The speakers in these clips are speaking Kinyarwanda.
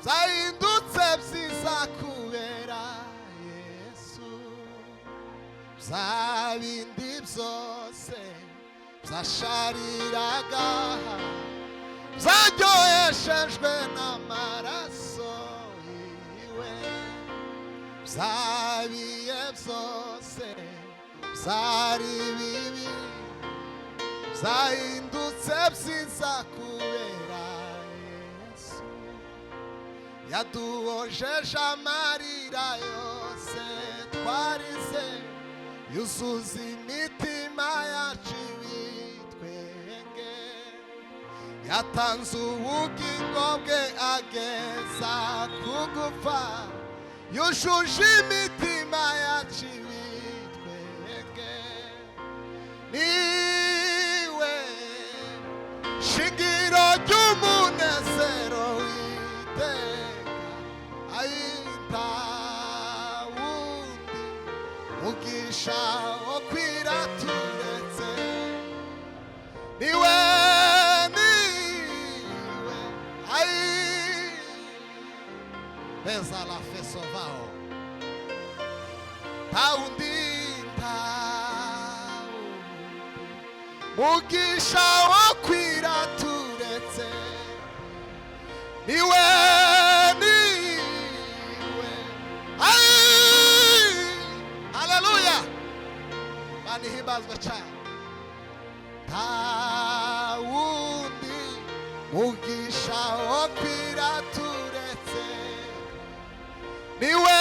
zahindutse byiza kubera Yesu. Bya bindi byose byashariraga byaryoheshejwe n'amaraso yiwe. Bya bihe byose byari bibi zahindutse byiza kubera Yesu. Yaduhojeje amarira yose twarize, yuzuza imitima yacu ibitwenge. Yatanze ubugingo bwe ageza ku gupfa, yujuje imitima yacu ibitwenge. Niwe shingiro ry'umunezero w'iteka, ayita wundi mugisha wo kwira turetse. Niwe Beza la fesovao taundi mugisha wo kwira turetse. Niwe haleluya banihimbazwa cyane. Taundi mugisha wo kwira turetse. Niwe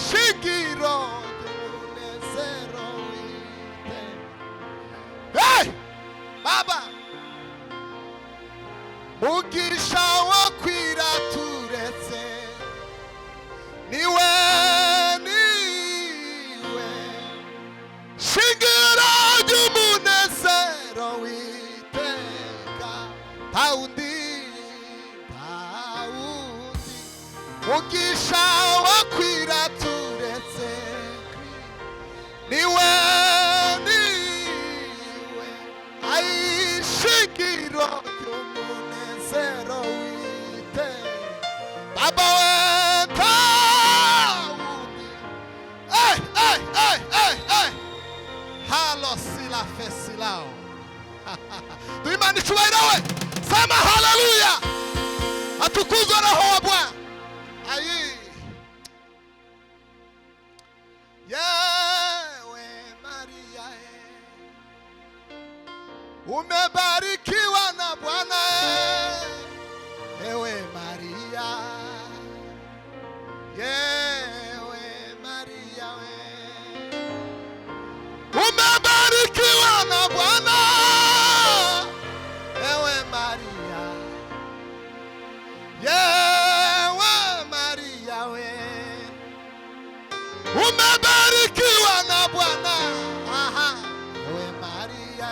shingiro ry'umunezero w'iteka. Hey Baba, mugisha wo kwira turetse. Niwe shingiro ry'umunezero w'iteka. Taundi mugisha wo kwira turetse. Niwe shingiro ry'umunezero w'iteka. Baba we taundi halo sila fesilao. Tuimani icyubahiro we, sema haleluya. Atukuzwe Roho wa Bwana. Yewe Maria, umebarikiwa na Bwana. Ewe Maria, yewe Maria, umebarikiwa na Bwana. Ewe Maria, yewe Maria we, umebarikiwa na Bwana. Ewe Maria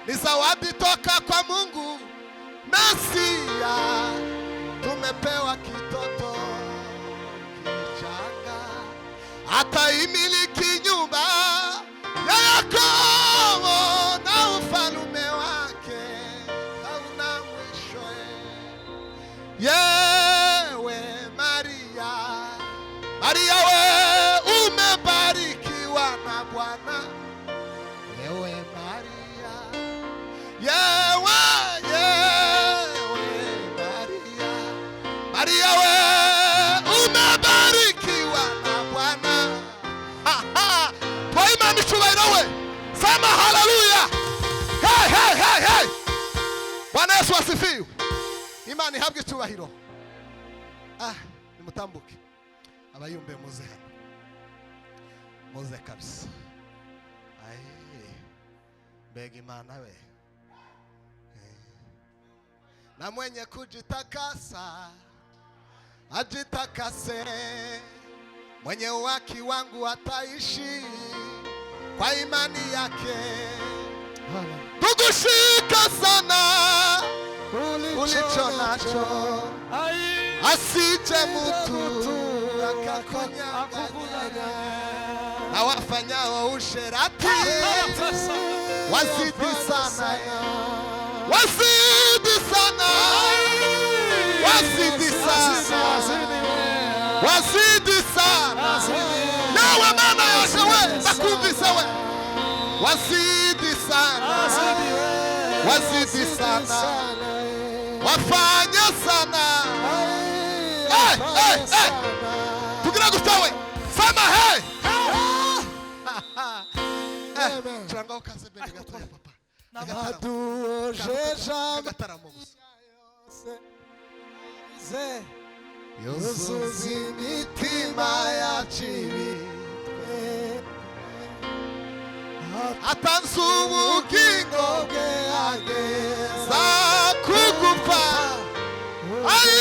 ni zawadi toka kwa Mungu Mesia. Tumepewa kitoto kichanga, ataimiliki nyumba ya Yakobo na ufalume wake hauna mwisho. Yewe Maria, Maria we, umebarikiwa na Bwana. Ewe Maria, yewe Maria, Maria we, umebarikiwa na Bwana. Twaimani icyubahiro we, sema haleluya. Hey Bwana Yesu asifiwe. Imana ihabwe icyubahiro. Nimutambuke abayumbe muze hano, muze kabisa. Mbega Imana we, na mwenye kujitakasa ajitakase, mwenye haki wangu ataishi kwa imani yake. Tukushika sana ulicho nacho, asije mtu akakunyang'anya. Na wafanyao usherati wazidi sana. wazidi sana, wazidi sana, wazidi sana. Nawe mana yose we bakumvise we, wazidi sana, wazidi sana, wafanya sana. Tugira gustawe sama hey. Changa ukaze bene gatoya papa. Naduojeja gataramugusa. Ze yosuzi mitima yachibitwe. Atansubukingo bwe ageza kugupa. Ai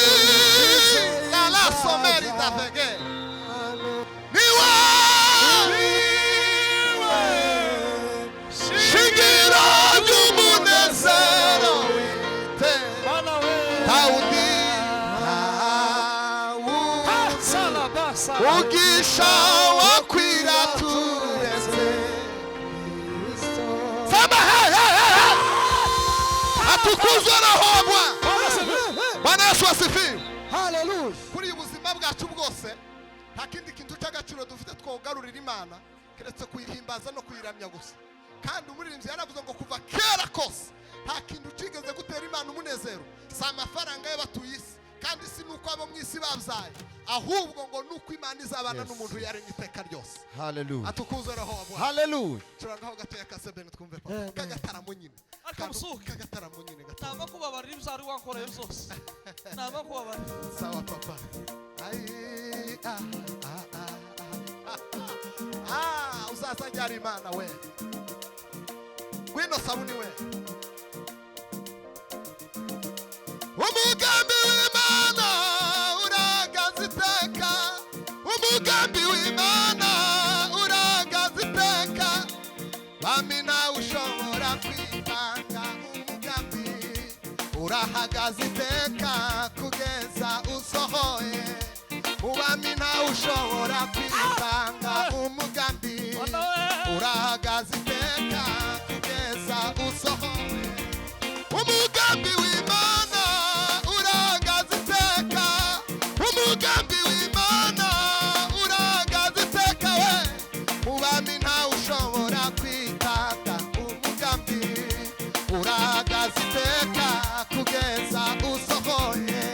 la someri davege. Niwa Shingiro dumunezero wite Taudi Ugisha wakwira tureze Sema hey hey hey Atukuzwe Roho Bwana. Bwana Yesu asifiwe. Hallelujah. Kuri ubuzima bwacu bwose nta kindi kintu cy'agaciro dufite twogarurira Imana keretse kuyihimbaza no kuyiramya gusa. Kandi umuririmbyi yaravuze ngo kuva kera kose nta kintu kigeze gutera Imana umunezero si amafaranga y'abatuyisi, kandi si nuko abo mwisi babyaye, ahubwo ngo nuko Imana izabana n'umuntu yaremye iteka ryose. Hallelujah. Atukuzwe Roho Bwana. Hallelujah. Turangaho gatoya kasebene twumve papa kagataramu nyine kagataramu nyine gataramu naba kubabarira ibyo wakoreye byose naba kubabarira. Sawa papa. Uzaza njyara Imana we wino sabuni we. Umugambi w'Imana uragaza iteka, umugambi w'Imana uragaza iteka, bami nawe ushobora kwitanga, umugambi urahagaze iteka kugeza usohoye, ubami nawe ushobora kwitanga, umugambi urahagaze iteka kugeza usohoye, umugambi w'Imana urahagaze iteka, umugambi w'Imana urahagaze iteka we, ubami nawe ushobora kwitanga, umugambi urahagaze iteka kugeza usohoye,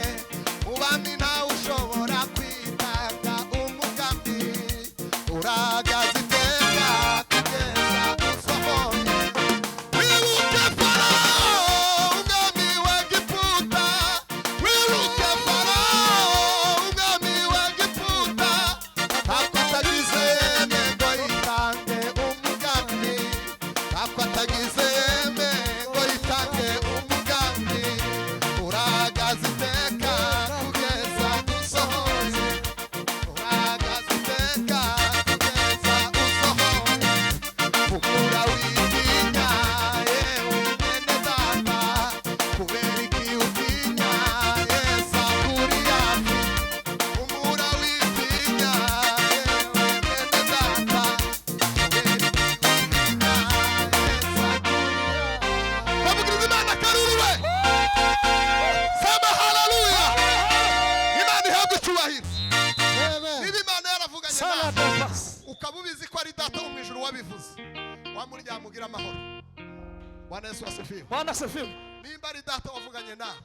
ubami nawe ushobora kwitanga, umugambi urahagaze iteka kugeza usohoye. Wibuke Farao umwami w'Egiputa, wibuke Farao umwami w'Egiputa, ntabwo atagize yeme ngo yitange umugambi, ntabwo atagize yeme ngo yitange umugambi, urahagaze iteka kugeza usohoye, urahagaze iteka kugeza usohoye, ukura witinya yewe mwene data, kubera iki utinya Yesu akuri hafi, umura witinya yewe mwene data, kubera iki utinya Yesu akuri hafi. Bavugiriza Imana karuruwe. Sema haleluya. Imana ihabwe icyubahiro. Niba Imana yaravuganye nawe ukaba ubizi ko ari data wo mu ijuru wabivuze, wamuryamugira amahoro. Bwana Yesu asifiwe. Bwana asifiwe. Nimba ari data wavuganye nawe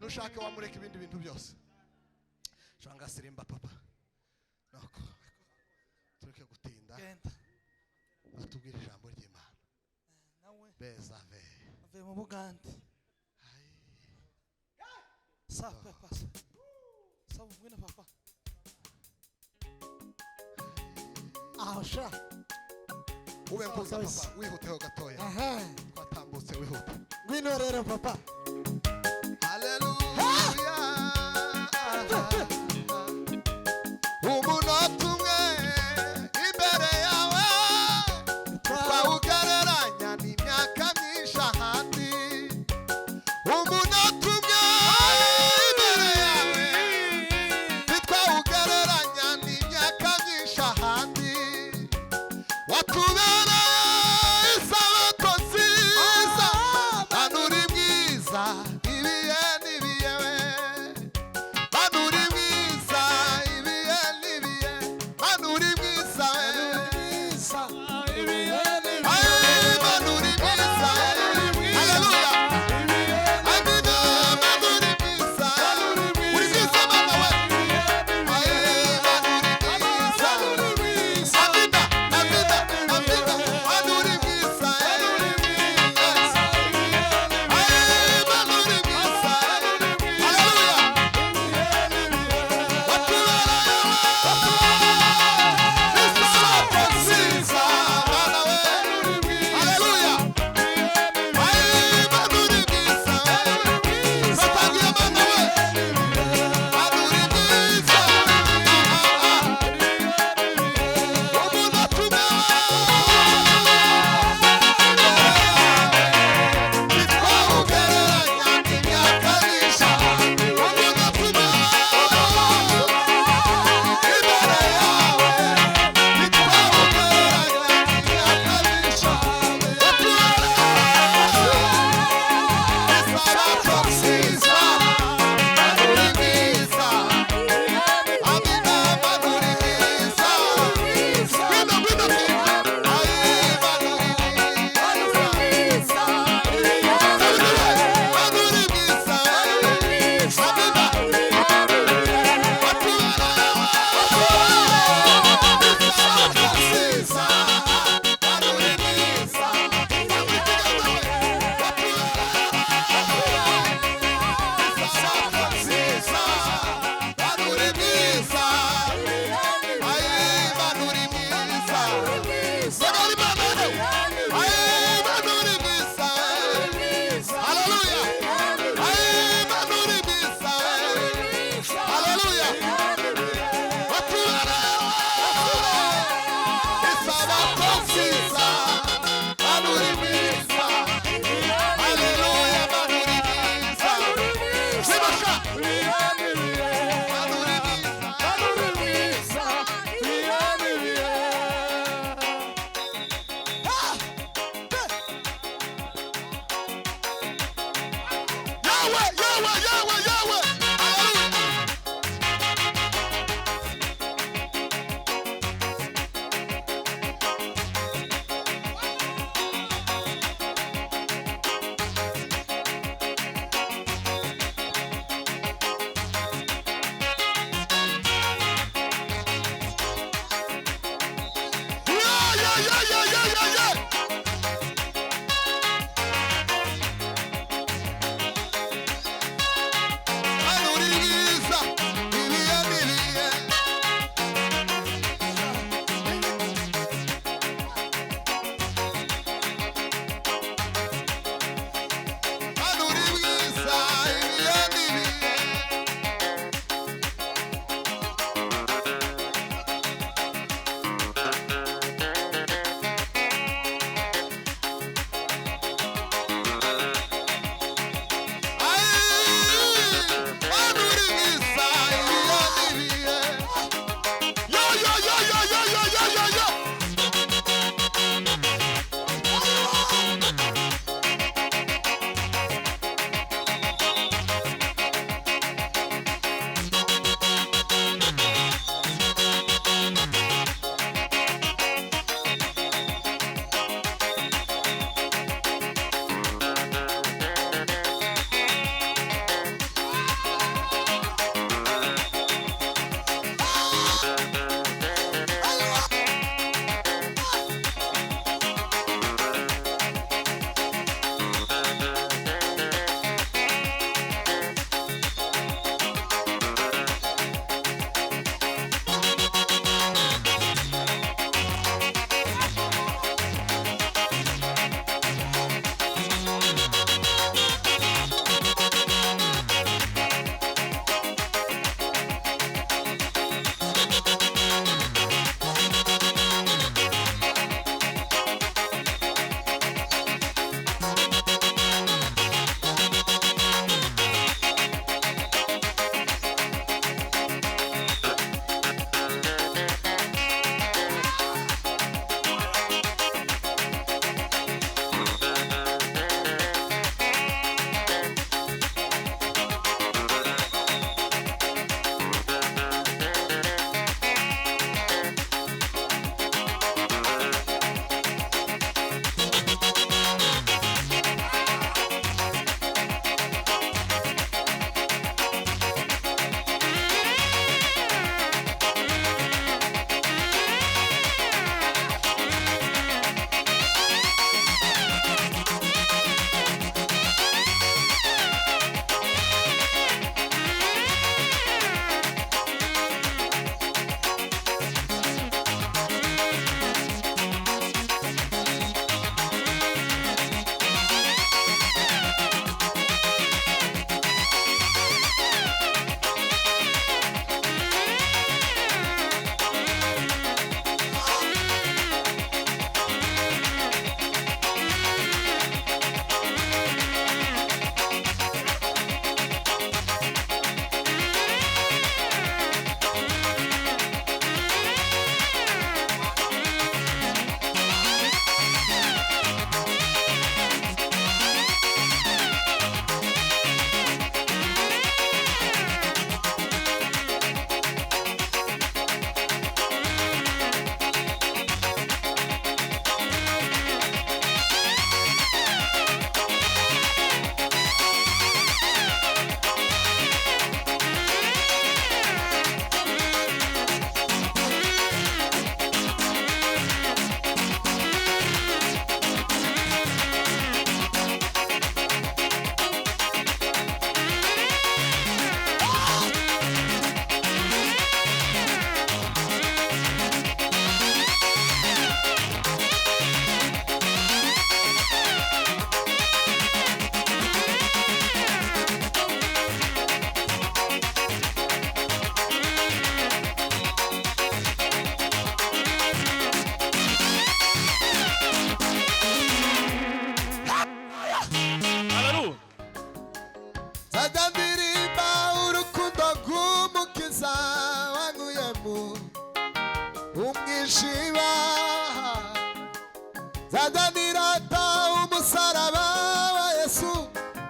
nushake wamureka ibindi bintu byose. Shanga sirimba papa. Nako tureke gutinda. Atubwire ijambo ry'Imana. Nawe beza ve mu Bugande. Sa papa. Sa mvuna papa. Ahosha. Ube nkuza papa, wihuteho gatoya. Twatambutse wihuta. Ngwino rero papa. Haleluya. Umunota umwe imbere yawe twawugereranya n'imyaka myinshi ahandi. Umunota umwe imbere yawe twawugereranya n'imyaka myinshi ahandi. Watubereye isabato nziza, hano uri mu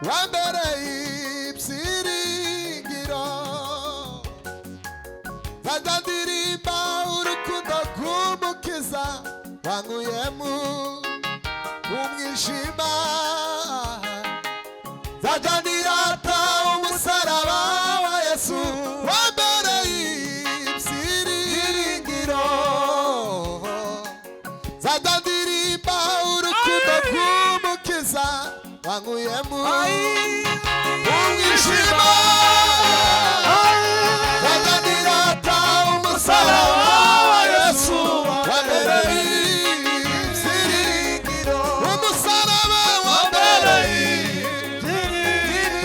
wambereye ibyiringiro nzajya ndirimba urukundo rw'umukiza wankuye mu mwijima nzajya ndirata umusaraba wa Yesu wambereye ibyiringiro nzajya ndirimba urukundo rw'umukiza wankuye mu mwijima nzajya ndirata umusaraba wa Yesu wambereye ibyiringiro umusaraba wambereye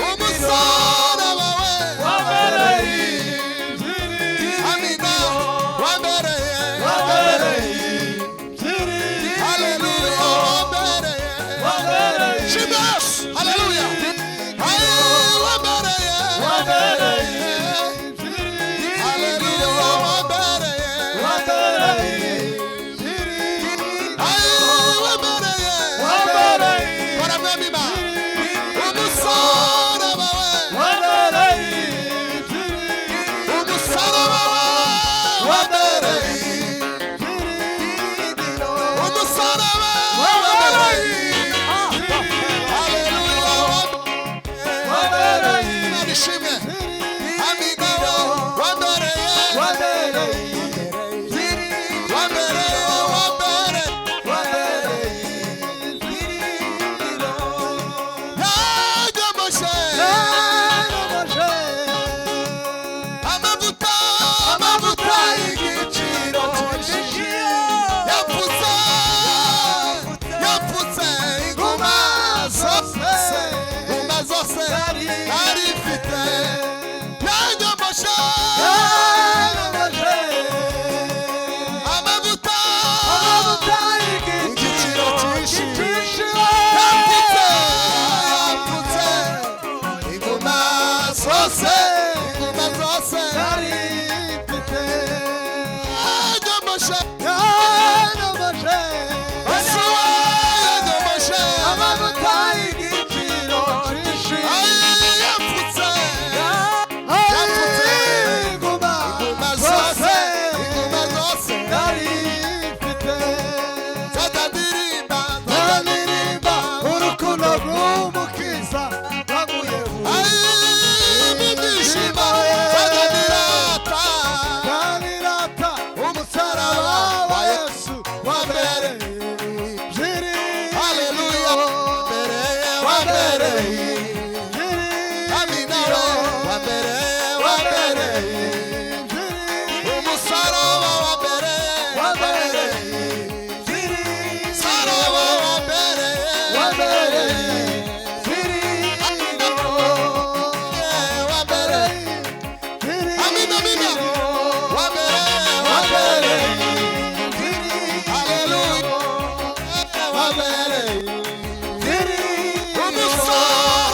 umusaraba we wambereye amina wambereye haleluya wambereye Jesus haleluya wambereye haleluya wambereye waramwamima umusaraba we umusaraba wambereye umusaraba wambereye haleluya wambereye nishimwe amina wambereye Hallelujah.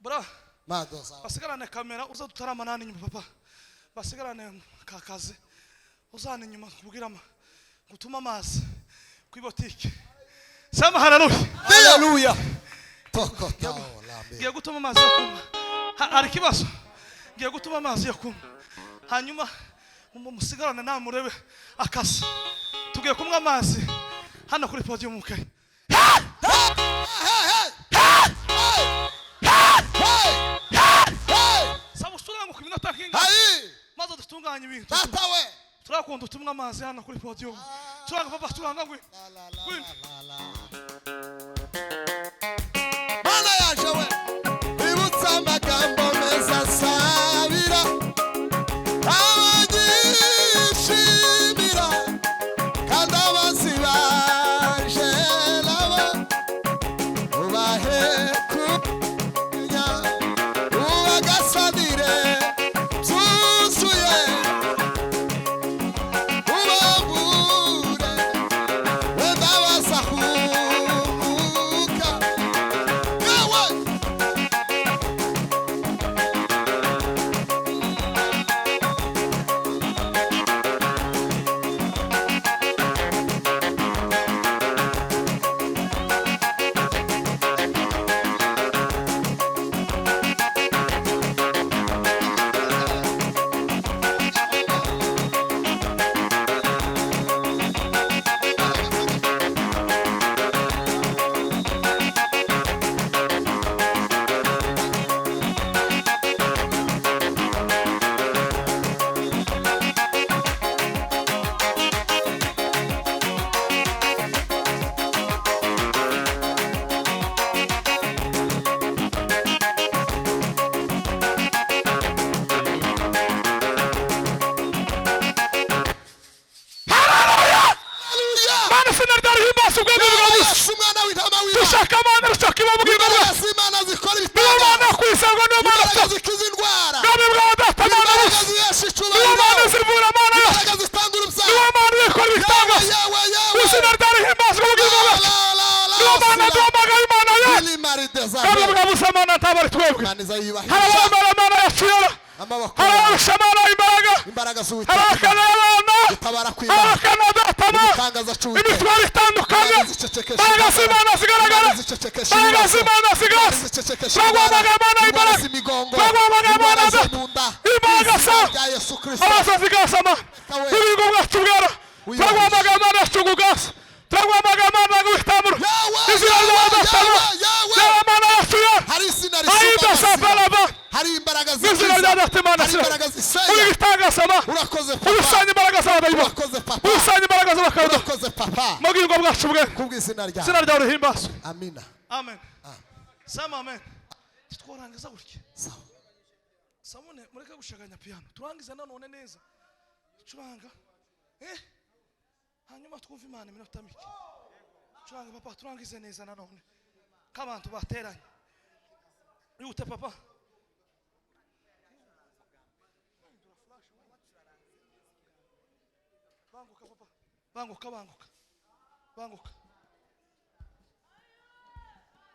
bra madoza basigarane kamera uza tutaramanana inyuma papa basigarane kakaze uzana inyuma kubwirama gutuma amazi kwibotike sema haleluya tokota lambe ngiye gutuma amazi yo kunywa hari kibazo ngiye gutuma amazi yo kunywa hanyuma umusigarane nawe murebe akasa tugiye kumwa amazi hano kuri podium mukaye sabusurango ku minota kinga maze dutunganya ibintu tatawe turakunda utumwa amazi hano kuri podium turanga papa turanga ngwi mana yaje we ibutsa amagambo meza sabira abagishimira kandi abasibaje nabo ubahe kunya ubagasanire byuzuye ubabure wenda basahumuka yewe umwana w'intama w'Imana dushaka amana rushaka ibabwirwa imbaraga z'Imana zikora n'imana ibitangaza kwisanga imbaraga n'imana zikiza indwara gabe bwa data mana imbaraga zihesha n'imana icyubahiro zivura amana imbaraga zitanga urubyaro n'imana ikora ibitangaza izina ryawe rihimbazwe ubwirwa n'imana duhamagaye imana ye gabe bwa busamana ntabari twebwe harabamara amana yaciyera harabasha amana imbaraga harabakana abana harabakana datama imitwaro itandukanye imbaraga z'imana zigaragara imbaraga z'imana zigaragara turagwamagaye amana imbaraga turagwamagaye amana imbaraga sa abasa zigasama ubugingo bwacu bwera turagwamagaye amana yacugugasa turagwamagaye amana guhitamura izina rya datama reba amana yaciyera ayida sapalava hari imbaraga izina rya datimana hari imbaraga zisenya ubitangasama urakoze ubusanya imbaraga z'abadayimo urakoze papa ubusanya imbaraga z'abakabwa urakoze papa mu bugingo bwacu bwe kubw'izina ryawe izina ryawe rihimbazwe amina amen sema amen twarangiza gutya sawa samune mureke gushaganya piano turangiza nanone neza curanga hanyuma twumva imana iminota mike curanga papa turangize neza nanone k'abantu bateranye yute papa banguka papa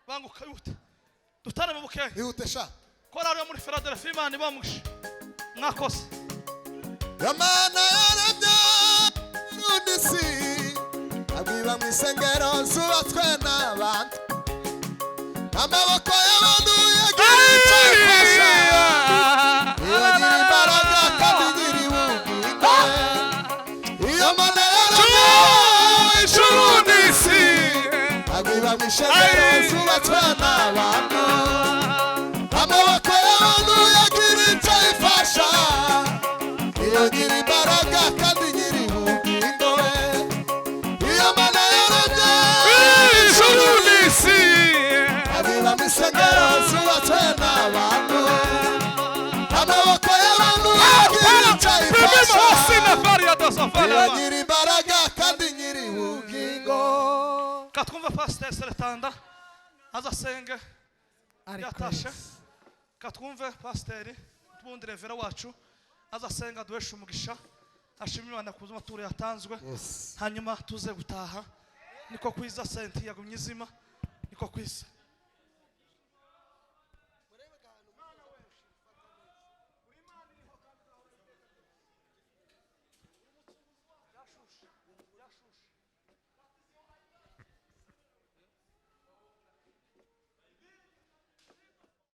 banguka yute dutarame bukeya ihute sha korari yo muri Philadelphia imana ibamugisha mwakoze Yamana yarabya n'isi abwiba mu isengero zubatswe n'abantu amaboko y'abantu yagira icyo ifasha yagira imbaraga kandi igira ubugingo iyo mana yarabya ijuru n'isi abwiba mu isengero zubatswe n'abantu amaboko y'abantu yagira icyo ifasha yagira imbaraga kandi igira ubugingo iyo mana yarabya ijuru n'isi abiba mu isengero zubatswe n'abantu amaboko y'abantu yagira icyo ifasha yagira imbaraga kandi igira ubugingo katwumva pasiteri Seletanda azasenge yatashe katwumve pasiteri tubundi revera wacu azasenga duhesha umugisha ashimira Imana ku maturo yatanzwe hanyuma tuze gutaha niko kwiza senti yagumye izima niko kwiza